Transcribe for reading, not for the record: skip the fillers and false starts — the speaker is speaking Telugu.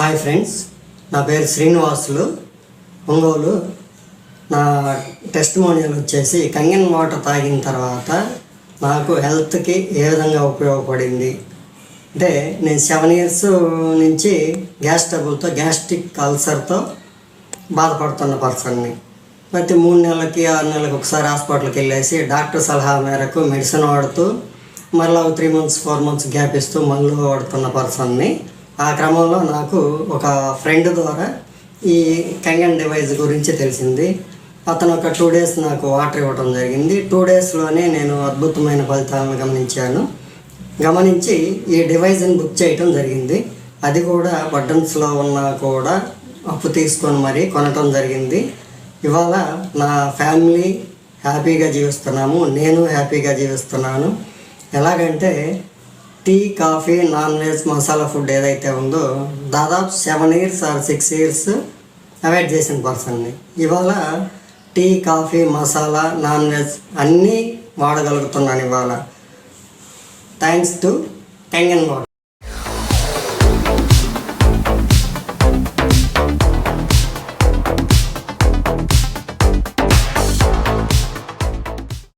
హాయ్ ఫ్రెండ్స్, నా పేరు శ్రీనివాసులు, ఒంగోలు. నా టెస్టిమోనియల్ వచ్చేసి కంగన్ వాటర్ తాగిన తర్వాత నాకు హెల్త్కి ఏ విధంగా ఉపయోగపడింది అంటే, నేను 7 years నుంచి గ్యాస్ ట్రబుల్తో, గ్యాస్ట్రిక్ అల్సర్తో బాధపడుతున్న పర్సన్ని. ప్రతి 3 నెలలకి 6 నెలలకు ఒకసారి హాస్పిటల్కి వెళ్ళేసి డాక్టర్ సలహా మేరకు మెడిసిన్ వాడుతూ మళ్ళీ 3 months 4 months గ్యాప్ ఇస్తూ మందులు వాడుతున్న పర్సన్ని. ఆ క్రమంలో నాకు ఒక ఫ్రెండ్ ద్వారా ఈ కంగన్ డివైస్ గురించి తెలిసింది. అతను ఒక 2 days నాకు వాటర్ ఇవ్వడం జరిగింది. 2 daysలోనే నేను అద్భుతమైన ఫలితాలను గమనించి ఈ డివైస్ని బుక్ చేయటం జరిగింది. అది కూడా బటన్స్లో ఉన్నా కూడా అప్పు తీసుకొని మరీ కొనటం జరిగింది. ఇవాళ నా ఫ్యామిలీ హ్యాపీగా జీవిస్తున్నాము, నేను హ్యాపీగా జీవిస్తున్నాను. ఎలాగంటే tea, coffee, non veg, masala food ఏదైతే ఉందో దాదాపు 7 years or 6 years అవాయిడ్ చేసిన పర్సన్ని. ఇవాళ tea, coffee, masala, non veg అన్నీ వాడగలుగుతున్నాను ఇవాళ, థ్యాంక్స్ టు కంగన్ వాటర్.